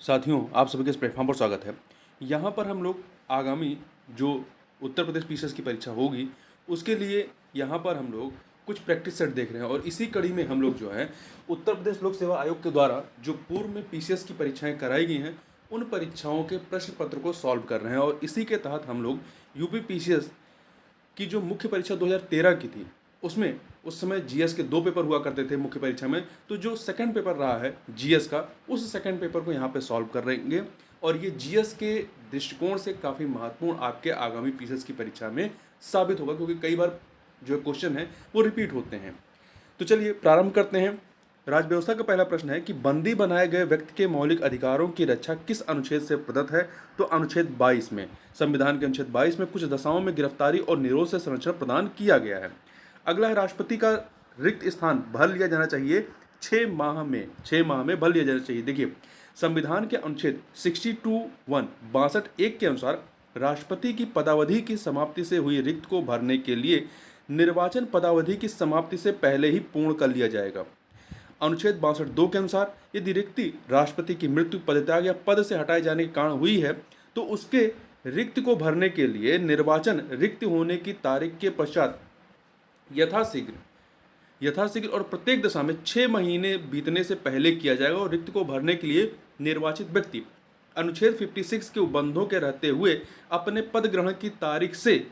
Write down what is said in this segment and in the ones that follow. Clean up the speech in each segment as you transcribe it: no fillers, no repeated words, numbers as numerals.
साथियों, आप सभी के इस प्लेटफॉर्म पर स्वागत है। यहाँ पर हम लोग आगामी जो उत्तर प्रदेश पीसीएस की परीक्षा होगी, उसके लिए यहाँ पर हम लोग कुछ प्रैक्टिस सेट देख रहे हैं और इसी कड़ी में हम लोग जो है उत्तर प्रदेश लोक सेवा आयोग के द्वारा जो पूर्व में पीसीएस की परीक्षाएं कराई गई हैं, उन परीक्षाओं के प्रश्न पत्र को सॉल्व कर रहे हैं और इसी के तहत हम लोग यूपी पीसीएस की जो मुख्य परीक्षा 2013 की थी, उसमें उस समय जीएस के 2 पेपर हुआ करते थे मुख्य परीक्षा में। तो जो सेकंड पेपर रहा है जीएस का, उस सेकंड पेपर को यहाँ पे सॉल्व कर रहेंगे और ये जीएस के दृष्टिकोण से काफ़ी महत्वपूर्ण आपके आगामी पीसीएस की परीक्षा में साबित होगा, क्योंकि कई बार जो क्वेश्चन है वो रिपीट होते हैं। तो चलिए प्रारंभ करते हैं। राज्य व्यवस्था का पहला प्रश्न है कि बंदी बनाए गए व्यक्ति के मौलिक अधिकारों की रक्षा किस अनुच्छेद से प्रदत्त है? तो अनुच्छेद 22 में, संविधान के अनुच्छेद 22 में कुछ दशाओं में गिरफ्तारी और निरोध से संरक्षण प्रदान किया गया है। अगला है राष्ट्रपति का रिक्त स्थान भर लिया जाना चाहिए 6 माह में भर लिया जाना चाहिए। देखिए, संविधान के अनुच्छेद 62(1) के अनुसार राष्ट्रपति की पदावधि की समाप्ति से हुई रिक्त को भरने के लिए निर्वाचन पदावधि की समाप्ति से पहले ही पूर्ण कर लिया जाएगा। अनुच्छेद 62(2) के अनुसार यदि रिक्ति राष्ट्रपति की मृत्यु, पदत्याग या पद से हटाए जाने के कारण हुई है, तो उसके रिक्त को भरने के लिए निर्वाचन रिक्त होने की तारीख के पश्चात यथाशीघ्र और प्रत्येक दशा में 6 महीने बीतने से पहले किया जाएगा और रिक्त को भरने के लिए निर्वाचित व्यक्ति अनुच्छेद 56 के उपबंधों के रहते हुए अपने पद ग्रहण की तारीख से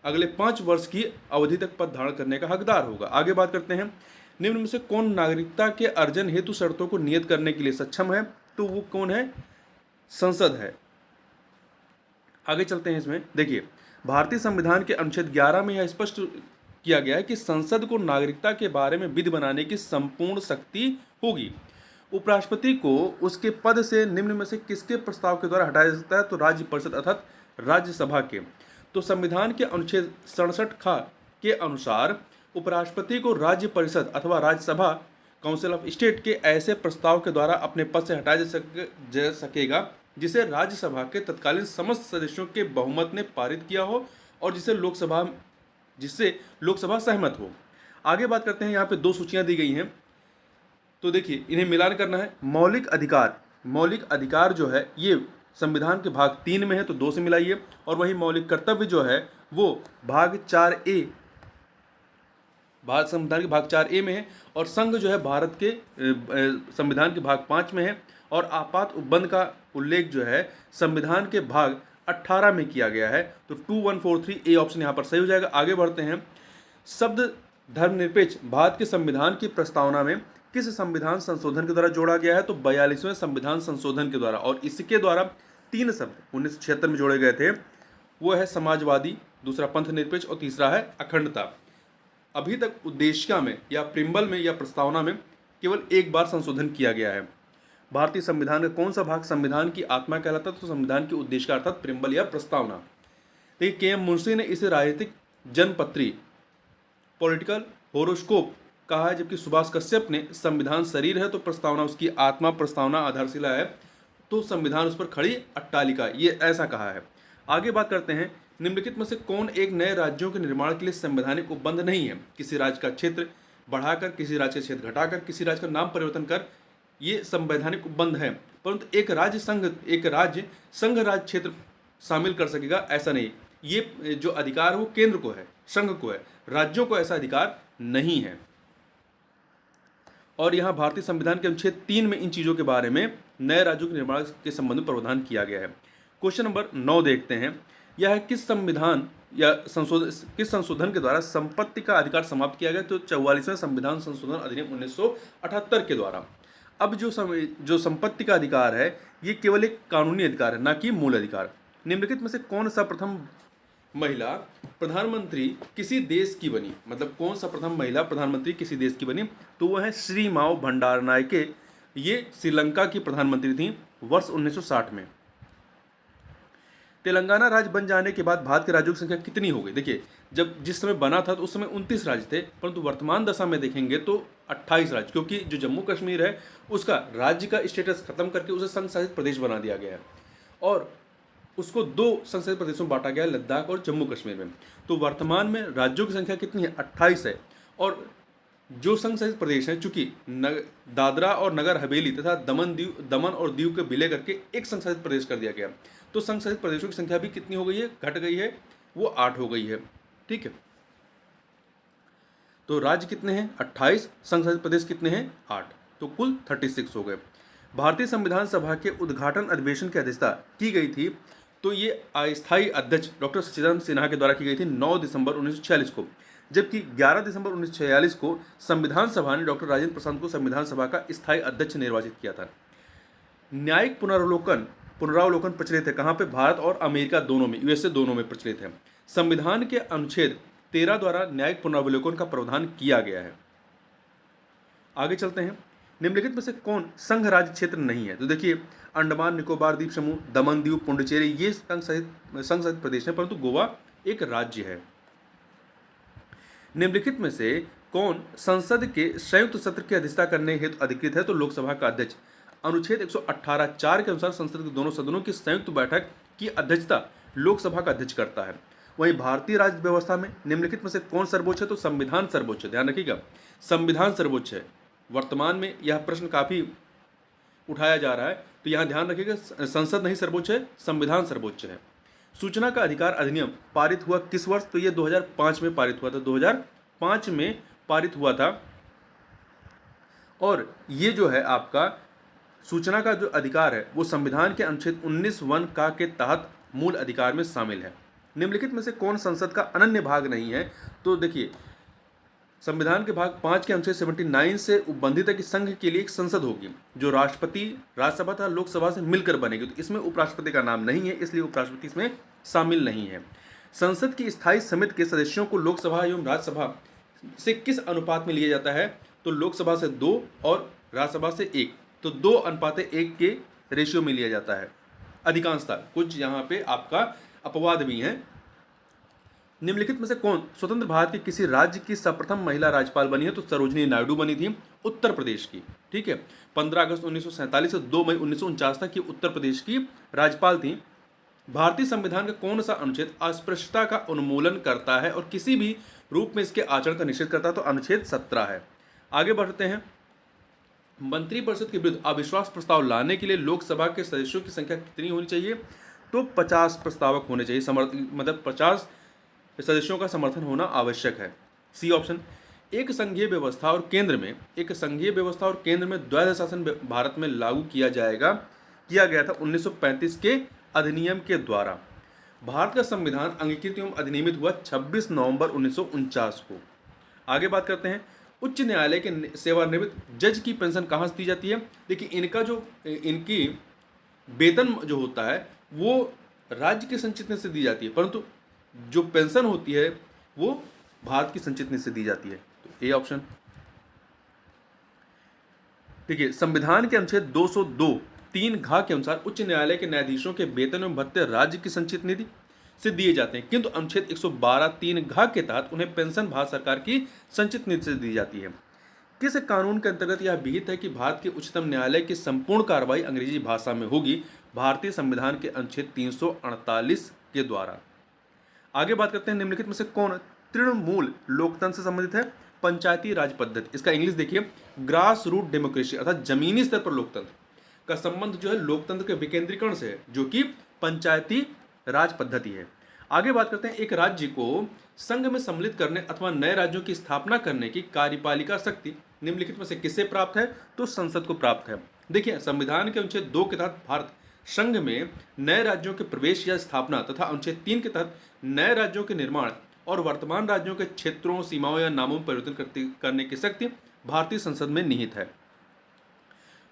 अगले 5 वर्ष की अवधि तक पद धारण करने का हकदार होगा। आगे बात करते हैं, निम्न में से कौन नागरिकता के अर्जन हेतु शर्तों को नियत करने के लिए सक्षम है? तो वो कौन है? संसद है। आगे चलते हैं। इसमें देखिए, भारतीय संविधान के अनुच्छेद 11 में यह स्पष्ट किया गया है कि संसद को नागरिकता के बारे में विधि बनाने की संपूर्ण शक्ति होगी। उपराष्ट्रपति को उसके पद से निम्न में से किसके प्रस्ताव के द्वारा हटाया जा सकता है? तो राज्य परिषद अर्थात राज्यसभा के। तो संविधान के अनुच्छेद 67 के अनुसार उपराष्ट्रपति को राज्य परिषद अथवा राज्यसभा काउंसिल ऑफ स्टेट के ऐसे प्रस्ताव के द्वारा अपने पद से हटाया जा सकेगा जिसे राज्यसभा के तत्कालीन समस्त सदस्यों के बहुमत ने पारित किया हो और जिससे लोकसभा सहमत हो। आगे बात करते हैं, यहाँ पे 2 सूचियाँ दी गई हैं, तो देखिए इन्हें मिलान करना है। मौलिक अधिकार जो है ये संविधान के भाग 3 में है, तो 2 से मिलाइए। और वही मौलिक कर्तव्य जो है वो भाग 4A, भारत संविधान के भाग 4A में है। और संघ जो है भारत के संविधान के भाग 5 में है। और आपात उपबंध का उल्लेख जो है संविधान के भाग 18 में किया गया है। तो 2143A ऑप्शन यहाँ पर सही हो जाएगा। आगे बढ़ते हैं। शब्द धर्मनिरपेक्ष भारत के संविधान की प्रस्तावना में किस संविधान संशोधन के द्वारा जोड़ा गया है? तो 42वें संविधान संशोधन के द्वारा। और इसके द्वारा 3 शब्द 1976 में जोड़े गए थे, वो है समाजवादी, दूसरा पंथ निरपेक्ष और तीसरा है अखंडता। अभी तक उद्देशिका में या प्रिम्बल में या प्रस्तावना में केवल एक बार संशोधन किया गया है। भारतीय संविधान का कौन सा भाग संविधान की आत्मा कहलाता है? तो संविधान की उद्देशिका अर्थात प्रिम्बल या प्रस्तावना। देखिए, KM मुंशी ने इसे राजनीतिक जनपत्री पॉलिटिकल होरोस्कोप कहा है, जबकि सुभाष कश्यप ने संविधान शरीर है तो प्रस्तावना उसकी आत्मा, प्रस्तावना आधारशिला है तो संविधान उस पर खड़ी अट्टालिका, ये ऐसा कहा है। आगे बात करते हैं, निम्नलिखित में से कौन एक नए राज्यों के निर्माण के लिए संवैधानिक उपबंध नहीं है? किसी राज्य का क्षेत्र बढ़ाकर, किसी राज्य का क्षेत्र घटाकर, किसी राज्य का नाम परिवर्तन कर, ये संवैधानिक उपबंध है। परंतु एक राज्य संघ राज्य क्षेत्र शामिल कर सकेगा, ऐसा नहीं। ये जो अधिकार है वो केंद्र को है, संघ को है, राज्यों को ऐसा अधिकार नहीं है। और यहाँ भारतीय संविधान के अनुच्छेद 3 में इन चीज़ों के बारे में नए राज्यों के निर्माण के संबंध में प्रावधान किया गया है। क्वेश्चन नंबर 9 देखते हैं, यह है किस संशोधन के द्वारा संपत्ति का अधिकार समाप्त किया गया? तो 44वें संविधान संशोधन अधिनियम 1978 के द्वारा। अब जो संपत्ति का अधिकार है ये केवल एक कानूनी अधिकार है, ना कि मूल अधिकार। निम्नलिखित में से कौन सा प्रथम महिला प्रधानमंत्री किसी देश की बनी? मतलब कौन सा प्रथम महिला प्रधानमंत्री किसी देश की बनी? तो वह है श्री माओ भंडारनायके। ये श्रीलंका की प्रधानमंत्री थी वर्ष 1960 में। तेलंगाना राज्य बन जाने के बाद भारत के राज्यों की संख्या कितनी हो गई? देखिए, जिस समय बना था तो उस समय 29 राज्य थे, परंतु वर्तमान दशा में देखेंगे तो 28 राज्य, क्योंकि जो जम्मू कश्मीर है उसका राज्य का स्टेटस खत्म करके उसे संघ शासित प्रदेश बना दिया गया है और उसको 2 संघ शासित प्रदेशों में बांटा गया है, लद्दाख और जम्मू कश्मीर में। तो वर्तमान में राज्यों की संख्या कितनी है? 28 है। और जो संघ शासित प्रदेश हैं, चूंकि दादरा और नगर हवेली तथा दमन और दीव के विलय करके एक संघ शासित प्रदेश कर दिया गया, तो संघ शासित प्रदेशों की संख्या भी कितनी हो गई है, घट गई है, वो 8 हो गई है। ठीक है, तो राज्य कितने हैं 28, संघ शासित प्रदेश कितने हैं 8, तो कुल 36 हो गए। भारतीय संविधान सभा के उद्घाटन अधिवेशन की अध्यक्षता की गई थी, तो ये अस्थायी अध्यक्ष डॉक्टर सच्चिदानंद सिन्हा के द्वारा की गई थी 9 दिसंबर 1946 को, जबकि 11 दिसंबर 1946 को संविधान सभा ने डॉक्टर राजेंद्र प्रसाद को संविधान सभा का स्थायी अध्यक्ष निर्वाचित किया था। न्यायिक पुनरावलोकन प्रचलित है कहाँ पे, भारत और अमेरिका दोनों में, यूएसए दोनों में प्रचलित है। संविधान के अनुच्छेद 13 द्वारा न्यायिक पुनरावलोकन का प्रावधान किया गया है। आगे चलते हैं, निम्नलिखित में से कौन संघ राज्य क्षेत्र नहीं है, तो देखिए अंडमान निकोबार द्वीप समूह, दमन दीव, पुडुचेरी ये संघ शासित प्रदेश है, परंतु गोवा एक राज्य है। निम्नलिखित में से कौन संसद के संयुक्त सत्र की अध्यक्षता करने हेतु अधिकृत है, तो लोकसभा का अध्यक्ष। अनुच्छेद 118(4) के अनुसार संसद के दोनों सदनों की संयुक्त बैठक की अध्यक्षता लोकसभा का अध्यक्ष करता है। वहीं भारतीय राज्य व्यवस्था में निम्नलिखित में से कौन सर्वोच्च है, तो संविधान सर्वोच्च है। ध्यान रखिएगा, संविधान सर्वोच्च है। वर्तमान में यह प्रश्न काफी उठाया जा रहा है, तो यहाँ ध्यान रखिएगा संसद नहीं सर्वोच्च है, संविधान सर्वोच्च है। सूचना का अधिकार अधिनियम पारित हुआ किस वर्ष, तो ये 2005 में पारित हुआ था, 2005 में पारित हुआ था। और ये जो है आपका सूचना का जो अधिकार है वो संविधान के अनुच्छेद 19(1) का के तहत मूल अधिकार में शामिल है। निम्नलिखित में से कौन संसद का अनन्य भाग नहीं है, तो देखिए संविधान के भाग 5 के अनुच्छेद 79 से उपबंधित है कि संघ के लिए एक संसद होगी जो राष्ट्रपति, राज्यसभा तथा लोकसभा से मिलकर बनेगी, तो इसमें उपराष्ट्रपति का नाम नहीं है, इसलिए उपराष्ट्रपति इसमें शामिल नहीं है। संसद की स्थायी समिति के सदस्यों को लोकसभा एवं राज्यसभा से किस अनुपात में लिया जाता है, तो लोकसभा से 2 और राज्यसभा से 1, तो 2:1 के रेशियो में लिया जाता है अधिकांशतः। कुछ यहाँ पे आपका अपवाद भी हैं। निम्नलिखित में से कौन स्वतंत्र भारत के किसी राज्य की सर्वप्रथम महिला राज्यपाल बनी है, तो सरोजिनी नायडू बनी थी उत्तर प्रदेश की। ठीक है, 15 अगस्त 1947 से 2 मई 1949 तक की उत्तर प्रदेश की राज्यपाल थी। भारतीय संविधान का कौन सा अनुच्छेद अस्पृश्यता का उन्मूलन करता है और किसी भी रूप में इसके आचरण का निषेध करता है, तो अनुच्छेद 17 है। आगे बढ़ते हैं, मंत्रिपरिषद के विरुद्ध अविश्वास प्रस्ताव लाने के लिए लोकसभा के सदस्यों की संख्या कितनी होनी चाहिए, तो 50 प्रस्तावक होने चाहिए, मतलब 50 सदस्यों का समर्थन होना आवश्यक है। C option. एक संघीय व्यवस्था और केंद्र में द्वैध शासन भारत में लागू किया गया था 1935 के अधिनियम के द्वारा। भारत का संविधान अंगीकृत एवं अधिनियमित हुआ 26 नवंबर 1949 को। आगे बात करते हैं, उच्च न्यायालय के सेवानिवृत्त जज की पेंशन कहाँ से दी जाती है। देखिए इनकी वेतन जो होता है वो राज्य के संचित निधि से दी जाती है, परंतु जो पेंशन होती है वो भारत की संचित निधि से दी जाती है, तो ए ऑप्शन। देखिए संविधान के अनुच्छेद 202(3) के अनुसार उच्च न्यायालय के न्यायाधीशों के वेतन एवं भत्ते राज्य की संचित निधि से दिए जाते हैं, किंतु अनुच्छेद 112(3) के तहत उन्हें पेंशन भारत सरकार की संचित निधि से दी जाती है। किस कानून के अंतर्गत यह विहित है कि भारत के उच्चतम न्यायालय की संपूर्ण कार्रवाई अंग्रेजी भाषा में होगी, भारतीय संविधान के अनुच्छेद 348 के द्वारा। आगे बात करते हैं, निम्नलिखित में से कौन तृणमूल लोकतंत्र से संबंधित है, पंचायती राज पद्धति। इसका इंग्लिश देखिए, ग्रास रूट डेमोक्रेसी, अर्थात जमीनी स्तर पर लोकतंत्र का संबंध जो है लोकतंत्र के विकेंद्रीकरण से है, जो कि पंचायती राज पद्धति है। आगे बात करते हैं, एक राज्य को संघ में सम्मिलित करने अथवा नए राज्यों की स्थापना करने की कार्यपालिका शक्ति निम्नलिखित में से किससे प्राप्त है, तो संसद को प्राप्त है। देखिए संविधान के अनुच्छेद 2 के तहत भारत संघ में नए राज्यों के प्रवेश या स्थापना तथा अनुच्छेद 3 के तहत नए राज्यों के निर्माण और वर्तमान राज्यों के क्षेत्रों, सीमाओं या नामों में परिवर्तन करने की शक्ति भारतीय संसद में निहित है।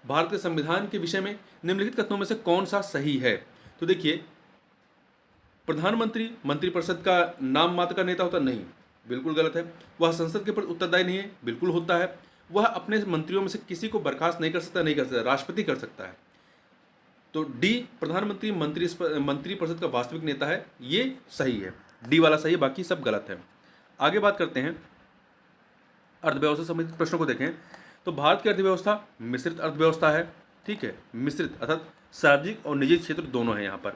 भारत के संविधान के विषय में निम्नलिखित कथनों में से कौन सा सही है, तो देखिए प्रधानमंत्री मंत्रिपरिषद का नाम मात्र का नेता होता नहीं, बिल्कुल गलत है। वह संसद के प्रति उत्तरदायी नहीं है, बिल्कुल होता है। वह अपने मंत्रियों में से किसी को बर्खास्त नहीं कर सकता, राष्ट्रपति कर सकता है। तो डी प्रधानमंत्री मंत्रिपरिषद का वास्तविक नेता है, ये सही है, डी वाला सही है, बाकी सब गलत है। आगे बात करते हैं, अर्थव्यवस्था संबंधित प्रश्नों को देखें तो भारत की अर्थव्यवस्था मिश्रित अर्थव्यवस्था है। ठीक है, मिश्रित अर्थात सार्वजनिक और निजी क्षेत्र दोनों हैं यहाँ पर।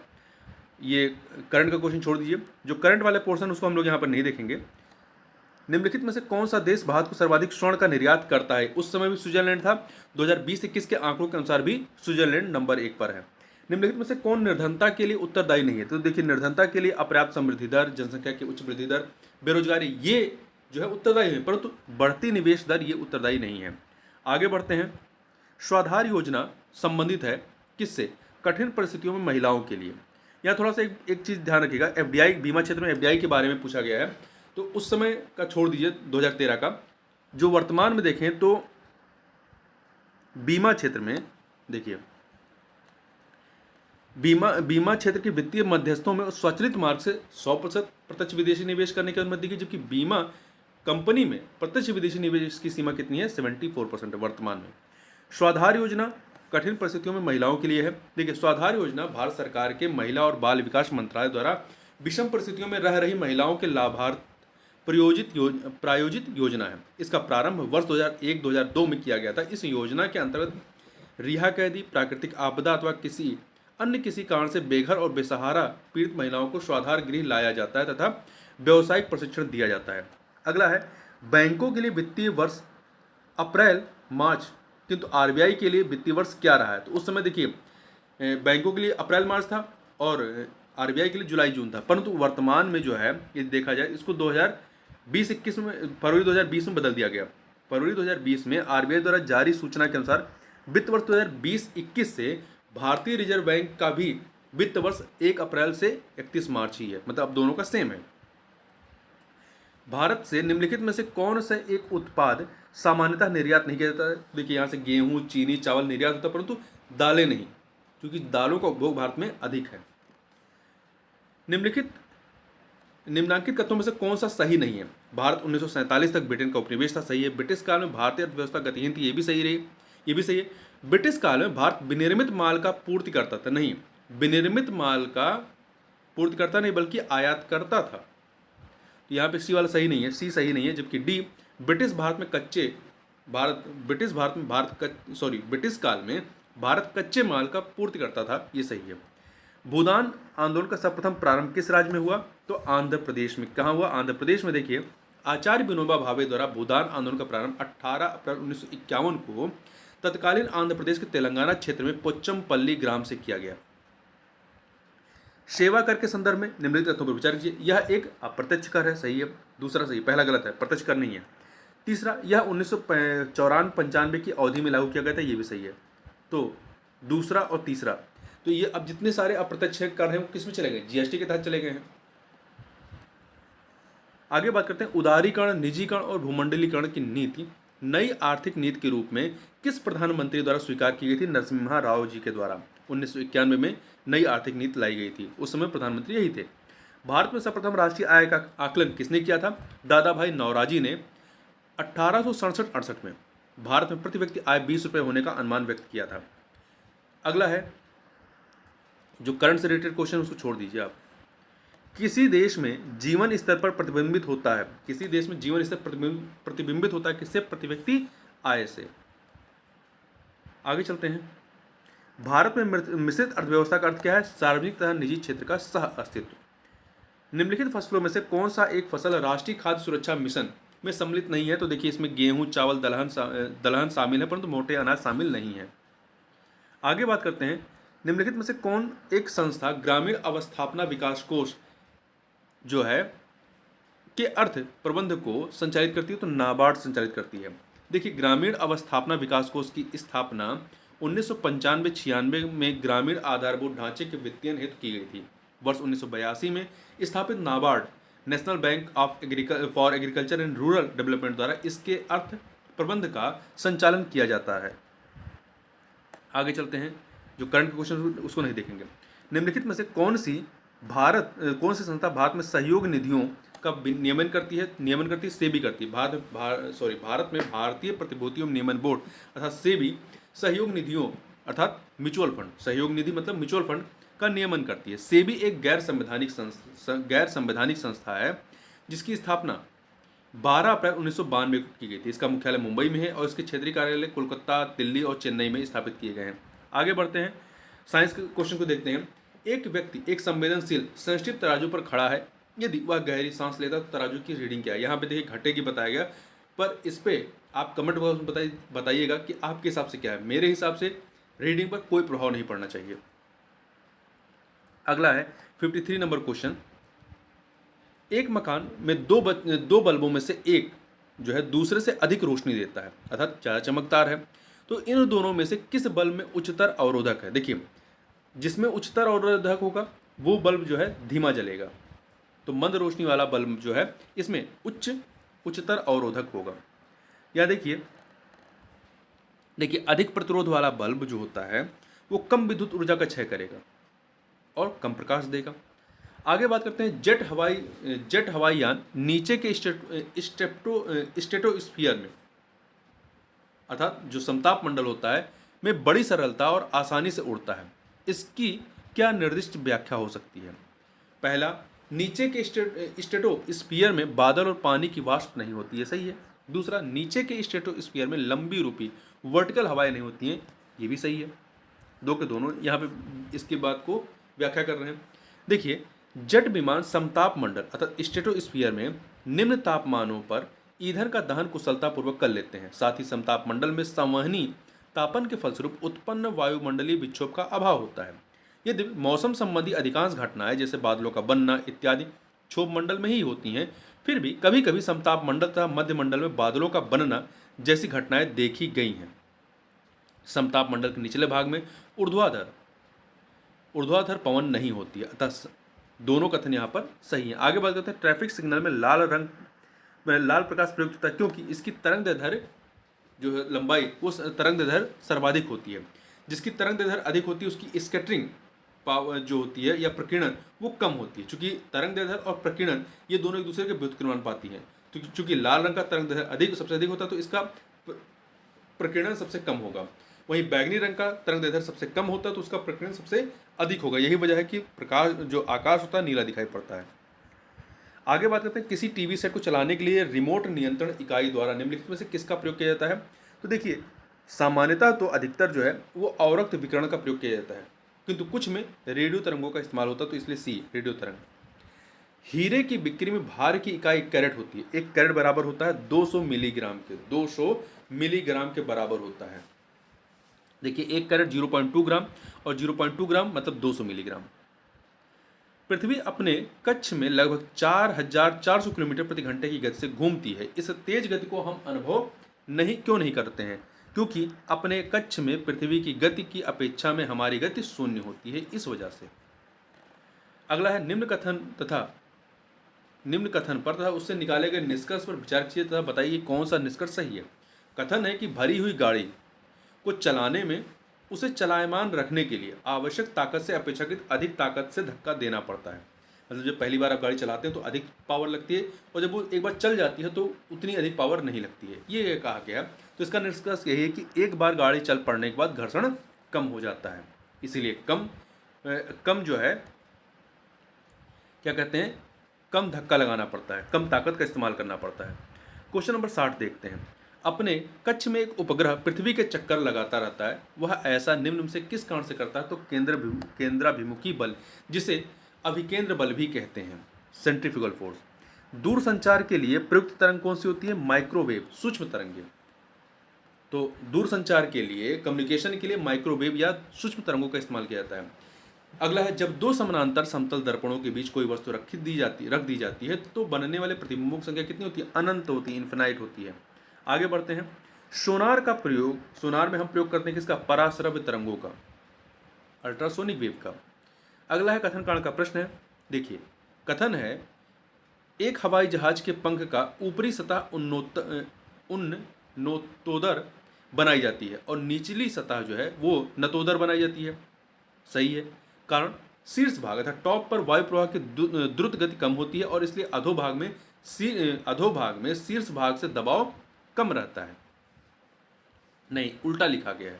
ये करंट का क्वेश्चन छोड़ दीजिए, जो करंट वाले पोर्शन उसको हम लोग यहाँ पर नहीं देखेंगे। निम्नलिखित में से कौन सा देश भारत को सर्वाधिक स्वर्ण का निर्यात करता है? उस समय भी स्विट्जरलैंड था। 2020-21 के आंकड़ों के अनुसार भी स्विट्जरलैंड नंबर 1 पर है। निम्नलिखित में से कौन निर्धनता के लिए उत्तरदायी नहीं है? तो देखिए, निर्धनता के लिए अपर्याप्त समृद्धि दर, जनसंख्या की उच्च वृद्धि दर, बेरोजगारी, ये जो है उत्तरदायी है, परंतु बढ़ती निवेश दर ये उत्तरदायी नहीं है। आगे बढ़ते हैं। स्वाधार योजना संबंधित है किससे? कठिन परिस्थितियों में महिलाओं के लिए। यहाँ थोड़ा सा एक चीज़ ध्यान रखिएगा, एफडीआई बीमा क्षेत्र में एफडीआई के बारे में पूछा गया है, तो उस समय का छोड़ दीजिए 2013 का, जो वर्तमान में देखें तो बीमा क्षेत्र में देखिए, बीमा क्षेत्र के वित्तीय मध्यस्थों में स्वचालित मार्ग से 100% प्रत्यक्ष विदेशी निवेश करने की अनुमति दी गई, जबकि बीमा कंपनी में प्रत्यक्ष विदेशी निवेश की सीमा कितनी है? 74% है वर्तमान में। स्वाधार योजना कठिन परिस्थितियों में महिलाओं के लिए है। देखिए, स्वाधार योजना भारत सरकार के महिला और बाल विकास मंत्रालय द्वारा विषम परिस्थितियों में रह रही महिलाओं के लाभार्थ प्रायोजित योजना है। इसका प्रारंभ वर्ष 2001-2002 में किया गया था। इस योजना के अंतर्गत रिहा कैदी, प्राकृतिक आपदा अथवा किसी कारण से बेघर और बेसहारा पीड़ित महिलाओं को स्वाधार गृह लाया जाता है तथा व्यावसायिक प्रशिक्षण दिया जाता है। अगला है बैंकों के लिए वित्तीय वर्ष अप्रैल मार्च, किंतु आरबीआई के लिए वित्तीय वर्ष क्या रहा है? तो उस समय देखिए, बैंकों के लिए अप्रैल मार्च था और आरबीआई के लिए जुलाई जून था, परंतु वर्तमान में जो है ये देखा जाए, इसको 2020-21 में, फरवरी 2020 में बदल दिया गया। फरवरी 2020 में आरबीआई द्वारा जारी सूचना के अनुसार वित्त वर्ष 2020-21 से भारतीय रिजर्व बैंक का भी वित्त वर्ष 1 अप्रैल से 31 मार्च ही है, मतलब अब दोनों का सेम है। भारत से निम्नलिखित में से कौन सा एक उत्पाद सामान्यतः निर्यात नहीं किया जाता है? देखिए, यहाँ से गेहूं, चीनी, चावल निर्यात होता है, परंतु दालें नहीं, क्योंकि दालों का उपभोग भारत में अधिक है। निम्नांकित कथनों में से कौन सा सही नहीं है? भारत 1947 तक ब्रिटेन का उपनिवेश था, सही है। ब्रिटिश काल में भारतीय अर्थव्यवस्था गतिहीन थी, ये भी सही रही, ये भी सही है। ब्रिटिश काल में भारत विनिर्मित माल का पूर्ति करता था, नहीं, विनिर्मित माल का पूर्ति करता नहीं बल्कि आयात करता था। तो यहाँ पे सी वाला सही नहीं है, सी सही नहीं है, जबकि डी ब्रिटिश काल में भारत कच्चे माल का पूर्ति करता था, ये सही है। भूदान आंदोलन का सर्वप्रथम प्रारंभ किस राज्य में हुआ? तो आंध्र प्रदेश में। कहाँ हुआ? आंध्र प्रदेश में। देखिए, आचार्य विनोबा भावे द्वारा भूदान आंदोलन का प्रारंभ 18 अप्रैल 1951 को तत्कालीन आंध्र प्रदेश के तेलंगाना क्षेत्र में पोचमपल्ली ग्राम से किया गया। सेवा कर के संदर्भ में निम्नलिखित तथ्यों पर विचार कीजिए। यह एक अप्रत्यक्ष कर है, सही है। दूसरा सही, पहला गलत है, प्रत्यक्ष कर नहीं है। तीसरा, यह 1994-95 की अवधि में लागू किया गया था, ये भी सही है। तो दूसरा और तीसरा, तो ये अब जितने सारे अप्रत्यक्ष कर हैं वो किस में चले गए? जीएसटी के तहत चले गए हैं। आगे बात करते हैं, उदारीकरण, निजीकरण और भूमंडलीकरण की नीति नई आर्थिक नीति के रूप में किस प्रधानमंत्री द्वारा स्वीकार की गई थी? नरसिम्हा राव जी के द्वारा 1991 में नई आर्थिक नीति लाई गई थी। उस समय प्रधानमंत्री यही थे। भारत में सर्वप्रथम राष्ट्रीय आय का आकलन किसने किया था? दादा भाई नौरोजी ने 1867-68 में भारत में प्रति व्यक्ति आय 20 रुपये होने का अनुमान व्यक्त किया था। अगला है जो करंट से रिलेटेड क्वेश्चन, उसको छोड़ दीजिए आप। किसी देश में जीवन स्तर पर प्रतिबिंबित होता है, किसी देश में जीवन स्तर प्रतिबिंबित होता है किससे? प्रति व्यक्ति आय से। आगे चलते हैं। भारत में मिश्रित अर्थव्यवस्था का अर्थ क्या है? सार्वजनिक तथा निजी क्षेत्र का सह अस्तित्व। निम्नलिखित फसलों में से कौन सा एक फसल राष्ट्रीय खाद्य सुरक्षा मिशन में सम्मिलित नहीं है? तो देखिए, इसमें गेहूं, चावल, दलहन शामिल है, परंतु मोटे अनाज शामिल नहीं है। आगे बात करते हैं, निम्नलिखित में से कौन एक संस्था ग्रामीण अवस्थापना विकास कोष जो है के अर्थ प्रबंध को संचालित करती है? तो नाबार्ड संचालित करती है। देखिए, ग्रामीण अवस्थापना विकास कोष की स्थापना 1995-96 में ग्रामीण आधारभूत ढांचे के वित्तीयन हेतु की गई थी। वर्ष 1982 में स्थापित NABARD, national bank for agriculture and rural development द्वारा इसके अर्थ प्रबंध का संचालन किया जाता है। आगे चलते हैं, जो करंट क्वेश्चन उसको नहीं देखेंगे। निम्नलिखित में से कौन सी संस्था भारत में सहयोग निधियों का नियमन करती है? सेबी करती है। भारत में भारतीय प्रतिभूति एवं नियमन बोर्ड अर्थात सेबी सहयोग निधियों अर्थात म्यूचुअल फंड, सहयोग निधि मतलब म्यूचुअल फंड का नियमन करती है। सेबी एक गैर संवैधानिक संस्था है जिसकी स्थापना 12 अप्रैल 1992 को की गई थी। इसका मुख्यालय मुंबई में है और इसके क्षेत्रीय कार्यालय कोलकाता, दिल्ली और चेन्नई में स्थापित किए गए हैं। आगे बढ़ते हैं, साइंस के क्वेश्चन को देखते हैं। एक व्यक्ति एक संवेदनशील सेंसिटिव तराजू पर खड़ा है, यदि वह गहरी सांस लेता तो तराजू की रीडिंग क्या है। यहाँ पे देखिए घटे की बताया गया, पर इस पे आप कमेंट बॉक्स में बताइएगा कि आपके हिसाब से क्या है। मेरे हिसाब से रीडिंग पर कोई प्रभाव नहीं पड़ना चाहिए। अगला है 53 नंबर क्वेश्चन। एक मकान में दो बल्बों में से एक जो है दूसरे से अधिक रोशनी देता है, अर्थात ज़्यादा चमकदार है। तो इन दोनों में से किस बल्ब में उच्चतर अवरोधक है। देखिए, जिसमें उच्चतर अवरोधक होगा वो बल्ब जो है धीमा जलेगा। तो मंद रोशनी वाला बल्ब जो है इसमें उच्चतर अवरोधक होगा। या देखिए अधिक प्रतिरोध वाला बल्ब जो होता है वो कम विद्युत ऊर्जा का क्षय करेगा और कम प्रकाश देगा। आगे बात करते हैं जेट हवाई यान नीचे के स्ट्रेटोस्फीयर में, अर्थात जो समताप मंडल होता है, में बड़ी सरलता और आसानी से उड़ता है। इसकी क्या निर्दिष्ट व्याख्या हो सकती है। पहला, नीचे के स्ट्रेटोस्फीयर में बादल और पानी की वाष्प नहीं होती है, सही है। दूसरा, नीचे के स्ट्रेटोस्फीयर में लंबी रूपी वर्टिकल हवाएं नहीं होती हैं, ये भी सही है। दो के दोनों यहाँ पे इसकी बात को व्याख्या कर रहे हैं। देखिए, जेट विमान समताप मंडल अर्थात स्ट्रेटोस्फीयर में निम्न तापमानों पर ईंधन का दहन कुशलतापूर्वक कर लेते हैं। साथ ही समताप मंडल में संवहनी तापन के फलस्वरूप उत्पन्न वायुमंडलीय विक्षोभ का अभाव होता है। यदि मौसम संबंधी अधिकांश घटनाएं जैसे बादलों का बनना इत्यादि क्षोभ मंडल में ही होती हैं, फिर भी कभी कभी समताप मंडल तथा मध्य मंडल में बादलों का बनना जैसी घटनाएं देखी गई हैं। समताप मंडल के निचले भाग में ऊर्ध्वाधर पवन नहीं होती है, अतः दोनों कथन यहाँ पर सही है। आगे बात करते हैं, ट्रैफिक सिग्नल में लाल प्रकाश प्रयुक्त होता है क्योंकि इसकी तरंग दैर्ध्य जो है लंबाई वो तरंग दैर्ध्य सर्वाधिक होती है। जिसकी तरंग दैर्ध्य अधिक होती है उसकी स्कैटरिंग पावर जो होती है या प्रकीर्णन वो कम होती है। चूंकि तरंग दैर्ध्य और प्रकीर्णन ये दोनों एक दूसरे के व्युत्क्रमण पाती हैं, तो चूंकि लाल रंग का तरंग दैर्ध्य सबसे अधिक होता है तो इसका प्रकीर्णन सबसे कम होगा। वहीं बैगनी रंग का तरंग दैर्ध्य सबसे कम होता है तो उसका प्रकीर्णन सबसे अधिक होगा। यही वजह है कि प्रकाश जो आकाश होता है नीला दिखाई पड़ता है। आगे बात करते हैं, किसी टीवी सेट को चलाने के लिए रिमोट नियंत्रण इकाई द्वारा निम्नलिखित में से किसका प्रयोग किया जाता है। तो देखिए, सामान्यतः तो अधिकतर जो है वो अवरक्त विकिरण का प्रयोग किया जाता है, किंतु कुछ में रेडियो तरंगों का इस्तेमाल होता है, तो इसलिए सी रेडियो तरंग। हीरे की बिक्री में भार की इकाई कैरेट होती है। एक कैरेट बराबर होता है 200 मिलीग्राम के, 200 मिलीग्राम के बराबर होता है। देखिए, एक कैरेट 0.2 ग्राम और 0.2 ग्राम मतलब 200 मिलीग्राम। पृथ्वी अपने कक्ष में लगभग 4400 किलोमीटर प्रति घंटे की गति से घूमती है। इस तेज गति को हम अनुभव क्यों नहीं करते हैं, क्योंकि अपने कक्ष में पृथ्वी की गति की अपेक्षा में हमारी गति शून्य होती है, इस वजह से। अगला है, निम्न कथन पर तथा उससे निकाले गए निष्कर्ष पर विचार कीजिए तथा बताइए कौन सा निष्कर्ष सही है। कथन है कि भरी हुई गाड़ी को चलाने में उसे चलायमान रखने के लिए आवश्यक ताकत से अपेक्षाकृत अधिक ताकत से धक्का देना पड़ता है। मतलब जब पहली बार आप गाड़ी चलाते हैं तो अधिक पावर लगती है, और जब वो एक बार चल जाती है तो उतनी अधिक पावर नहीं लगती है, ये कहा गया। तो इसका निष्कर्ष यही है कि एक बार गाड़ी चल पड़ने के बाद घर्षण कम हो जाता है, इसीलिए कम जो है क्या कहते हैं, कम धक्का लगाना पड़ता है, कम ताकत का इस्तेमाल करना पड़ता है। क्वेश्चन नंबर 60 देखते हैं। अपने कक्ष में एक उपग्रह पृथ्वी के चक्कर लगाता रहता है, वह ऐसा निम्न में से किस कारण से करता है। तो केंद्राभिमुखी बल, जिसे अभिकेंद्र बल भी कहते हैं, सेंट्रीफ्यूगल फोर्स। दूरसंचार के लिए प्रयुक्त तरंग कौन सी होती है। माइक्रोवेव, सूक्ष्म तरंगें। तो दूरसंचार के लिए, कम्युनिकेशन के लिए माइक्रोवेव या सूक्ष्म तरंगों का इस्तेमाल किया जाता है। अगला है, जब दो समानांतर समतल दर्पणों के बीच कोई वस्तु रख दी जाती है तो बनने वाले प्रतिबिंबों की संख्या कितनी होती है। अनंत होती है, इन्फिनाइट होती है। आगे बढ़ते हैं, सोनार में हम प्रयोग करते हैं किसका। पराश्रव्य तरंगों का, अल्ट्रासोनिक वेव का। अगला है, कथन कारण का प्रश्न है। देखिए, कथन है, एक हवाई जहाज के पंख का ऊपरी सतह उन्नतोदर बनाई जाती है और निचली सतह जो है वो नतोदर बनाई जाती है, सही है। कारण, शीर्ष भाग अर्थात टॉप पर वायु प्रवाह की द्रुत गति कम होती है और इसलिए अधोभाग में शीर्ष भाग से दबाव कम रहता है। नहीं, उल्टा लिखा गया है।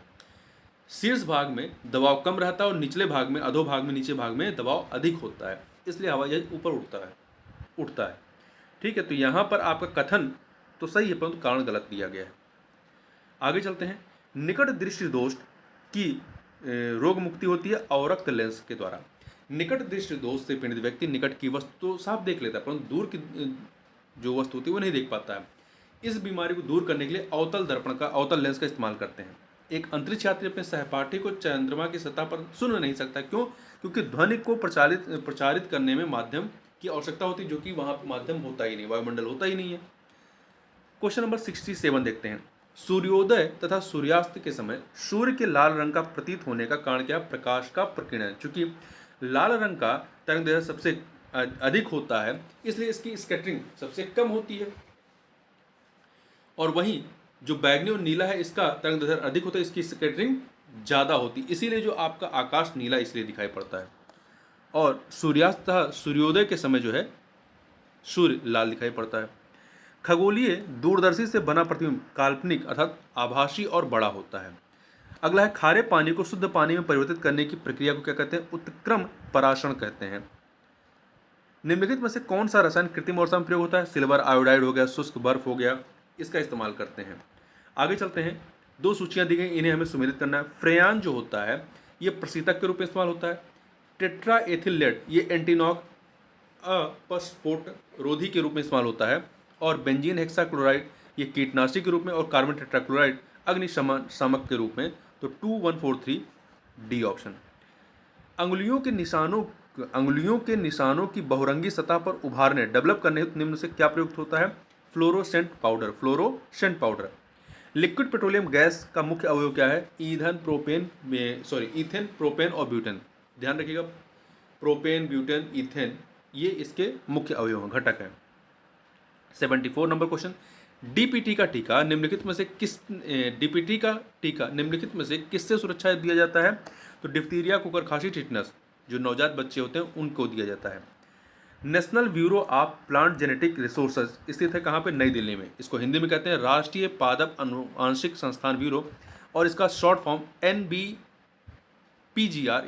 शीर्ष भाग में दबाव कम रहता है और निचले भाग में, अधोभाग में, नीचे भाग में दबाव अधिक होता है, इसलिए हवाई जहाज ऊपर उठता है। ठीक है, तो यहाँ पर आपका कथन तो सही है परंतु कारण गलत दिया गया है। आगे चलते हैं, निकट दृष्टि दोष की रोग मुक्ति होती है अवरक्त लेंस के द्वारा। निकट दृष्टि दोष से पीड़ित व्यक्ति निकट की वस्तु तो साफ देख लेता है, परंतु दूर की जो वस्तु होती है वो नहीं देख पाता है। इस बीमारी को दूर करने के लिए अवतल दर्पण का, अवतल लेंस का इस्तेमाल करते हैं। एक अंतरिक्ष यात्री अपने सहपाठी को चंद्रमा की सतह पर सुन नहीं सकता, क्यों? क्योंकि ध्वनि को प्रचारित करने में माध्यम की आवश्यकता होती है, जो कि वहाँ माध्यम होता ही नहीं, वायुमंडल होता ही नहीं है। क्वेश्चन नंबर 67 देखते हैं। सूर्योदय तथा सूर्यास्त के समय सूर्य के लाल रंग का प्रतीत होने का कारण क्या? प्रकाश का प्रकीर्णन। चूंकि लाल रंग का तरंग दैर्ध्य सबसे अधिक होता है, इसलिए इसकी स्कैटरिंग सबसे कम होती है, और वहीं जो बैगनी और नीला है इसका तरंग दैर्ध्य अधिक होता है, इसकी स्कैटरिंग ज़्यादा होती है, इसीलिए जो आपका आकाश नीला इसलिए दिखाई पड़ता है। और सूर्यास्त तथा सूर्योदय के समय जो है सूर्य लाल दिखाई पड़ता है। खगोलीय दूरदर्शी से बना प्रतिबिंब काल्पनिक अर्थात आभासी और बड़ा होता है। अगला है, खारे पानी को शुद्ध पानी में परिवर्तित करने की प्रक्रिया को क्या कहते हैं? उत्क्रम पराशरण कहते हैं। निम्नलिखित में से कौन सा रसायन कृत्रिम अवस्था में प्रयोग होता है? सिल्वर आयोडाइड हो गया, शुष्क बर्फ हो गया, इसका इस्तेमाल करते हैं। आगे चलते हैं, दो सूचियां दी गई, इन्हें हमें सुमेलित करना है। फ्रेयान जो होता है ये प्रशीतक के रूप में इस्तेमाल होता है। टेट्रा एथिल लेड ये एंटीनॉक अपस्फोट रोधी के रूप में इस्तेमाल होता है। और बेंजीन हेक्साक्लोराइड ये कीटनाशी के रूप में, और कार्बन टेट्राक्लोराइड अग्निशामक के रूप में। तो 2143 डी ऑप्शन। अंगुलियों के निशानों की बहुरंगी सतह पर उभारने, डेवलप करने हेतु निम्न से क्या प्रयुक्त होता है? Fluorescent powder. Liquid petroleum gas का मुख्य अवयव क्या है? ईथेन, प्रोपेन और ब्यूटेन। ध्यान रखिएगा, प्रोपेन, ब्यूटेन, ईथेन ये इसके मुख्य अवयव हैं, घटक हैं। 74 नंबर क्वेश्चन। डीपीटी का टीका निम्नलिखित में से किससे सुरक्षा दिया जाता है? तो डिप्थीरिया, कुकर खांसी, टिटनस जो नवजात बच्चे होते हैं उनको दिया जाता है। National bureau of plant genetic resources स्थित है कहाँ पे? नई दिल्ली में। इसको हिंदी में कहते हैं राष्ट्रीय पादप अनुवांशिक संस्थान ब्यूरो, और इसका शॉर्ट फॉर्म NBPGR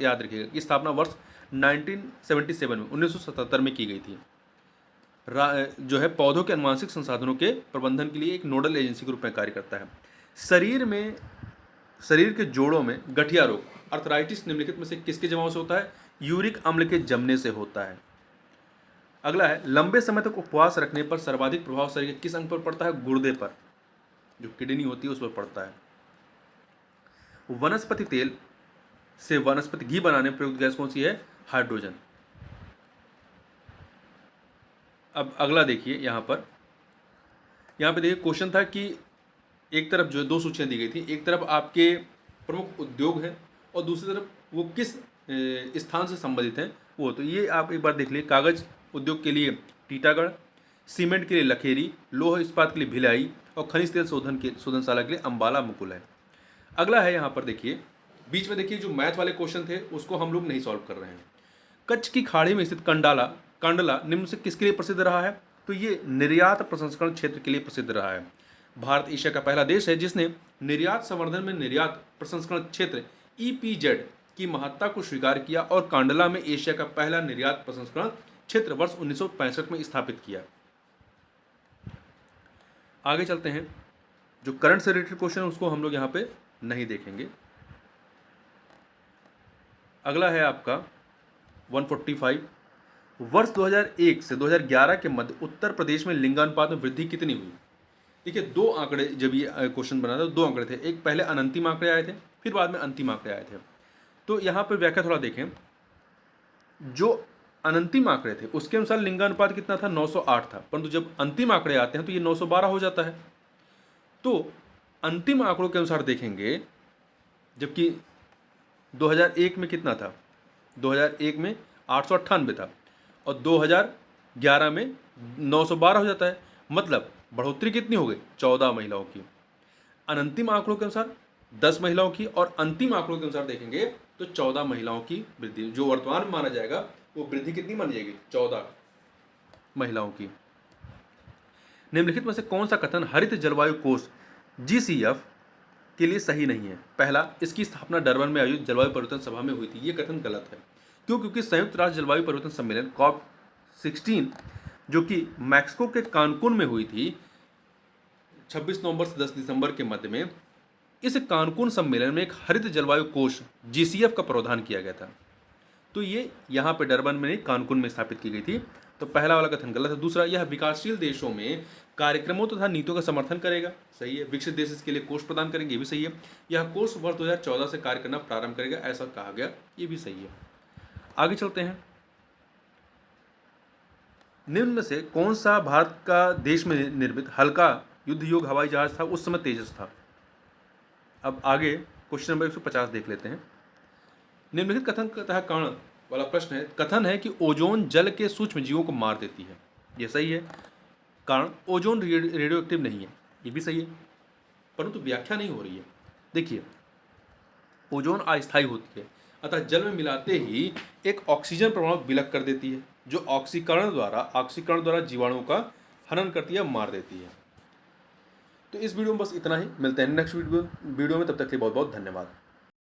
याद रखिएगा। की स्थापना वर्ष 1977 में 1977 में की गई थी। जो है पौधों के अनुवांशिक संसाधनों के प्रबंधन के लिए एक नोडल एजेंसी के रूप में कार्य करता है। शरीर के जोड़ों में गठिया रोग अर्थराइटिस निम्नलिखित में से किसके जमाव से होता है? यूरिक अम्ल के जमने से होता है। अगला है, लंबे समय तक उपवास रखने पर सर्वाधिक प्रभाव शरीर के किस अंग पर पड़ता है? गुर्दे पर, जो किडनी होती है उस पर पड़ता है। वनस्पति तेल से वनस्पति घी बनाने में प्रयुक्त गैस कौन सी है? हाइड्रोजन। अब अगला देखिए, यहाँ पे देखिए क्वेश्चन था कि एक तरफ जो दो सूचियाँ दी गई थी, एक तरफ आपके प्रमुख उद्योग हैं और दूसरी तरफ वो किस स्थान से संबंधित हैं वो। तो ये आप एक बार देख लीजिए, कागज उद्योग के लिए टीटागढ़, सीमेंट के लिए लखेरी, लोह इस्पात के लिए भिलाई, और खनिज तेल शोधनशाला के लिए अम्बाला मुकुल है। अगला है यहाँ पर देखिए, बीच में देखिए जो मैथ वाले क्वेश्चन थे उसको हम लोग नहीं सॉल्व कर रहे हैं। कच्छ की खाड़ी में स्थित कांडला निम्न से किसके लिए प्रसिद्ध रहा है? तो ये निर्यात प्रसंस्करण क्षेत्र के लिए प्रसिद्ध रहा है। भारत एशिया का पहला देश है जिसने निर्यात संवर्धन में निर्यात प्रसंस्करण क्षेत्र EPZ की महत्ता को स्वीकार किया, और कांडला में एशिया का पहला निर्यात प्रसंस्करण क्षेत्र वर्ष 1965 में स्थापित किया। आगे चलते हैं, जो करंट से रिलेटेड क्वेश्चन है उसको हम लोग यहाँ पे नहीं देखेंगे। अगला है आपका 145। वर्ष 2001 से 2011 के मध्य उत्तर प्रदेश में लिंगानुपात में वृद्धि कितनी हुई? देखिए, दो आंकड़े जब ये क्वेश्चन बना था, दो आंकड़े थे, एक पहले अनंतिम आंकड़े आए थे, फिर बाद में अंतिम आंकड़े आए थे। तो यहाँ पर व्याख्या थोड़ा देखें, जो अनंतिम आंकड़े थे उसके अनुसार लिंगानुपात कितना था? 908 था, परंतु जब अंतिम आंकड़े आते हैं तो ये 912 हो जाता है। तो अंतिम आंकड़ों के अनुसार देखेंगे, जबकि 2001 में कितना था? 2001 में 898 था, और 2011 में 912 हो जाता है। मतलब बढ़ोतरी कितनी हो गई? 14 महिलाओं की। अनंतिम आंकड़ों के अनुसार 10 महिलाओं की, और अंतिम आंकड़ों के अनुसार देखेंगे तो 14 महिलाओं की वृद्धि, जो वर्तमान में माना जाएगा वो वृद्धि कितनी मानी जाएगी? 14 महिलाओं की। निम्नलिखित में से कौन सा कथन हरित जलवायु कोष GCF के लिए सही नहीं है? पहला, इसकी स्थापना डरबन में आयोजित जलवायु परिवर्तन सभा में हुई थी। ये कथन गलत है। क्यों? क्योंकि संयुक्त राष्ट्र जलवायु परिवर्तन सम्मेलन COP16 जो कि मैक्सिको के कानकुन में हुई थी 26 नवंबर से 10 दिसंबर के मध्य में, इस कानकुन सम्मेलन में एक हरित जलवायु कोष GCF का प्रावधान किया गया था। तो ये यहाँ पे डरबन में नहीं, कानकुन में स्थापित की गई थी। तो पहला वाला कथन गलत है। दूसरा, यह विकासशील देशों में कार्यक्रमों तथा नीतियों का समर्थन करेगा, सही है। विकसित देश इसके लिए कोष प्रदान करेंगे, ये भी सही है। यह कोष वर्ष 2014 से कार्य करना प्रारंभ करेगा, ऐसा कहा गया, ये भी सही है। आगे चलते हैं। निम्न में से कौन सा भारत का देश में निर्मित हल्का युद्ध योग्य हवाई जहाज था उस समय तेजस था? अब आगे क्वेश्चन नंबर 150 देख लेते हैं। निम्नलिखित कथन तथा कारण वाला प्रश्न है। कथन है कि ओजोन जल के सूक्ष्म जीवों को मार देती है, ये सही है। कारण, ओजोन रेडियो एक्टिव नहीं है, ये भी सही है, परंतु व्याख्या नहीं हो रही है। देखिए, ओजोन अस्थायी होती है, अतः जल में मिलाते ही एक ऑक्सीजन परमाणु विलक कर देती है, जो ऑक्सीकरण द्वारा जीवाणुओं का हनन करती है, मार देती है। तो इस वीडियो में बस इतना ही। मिलते हैं नेक्स्ट वीडियो में, तब तक के लिए बहुत बहुत धन्यवाद।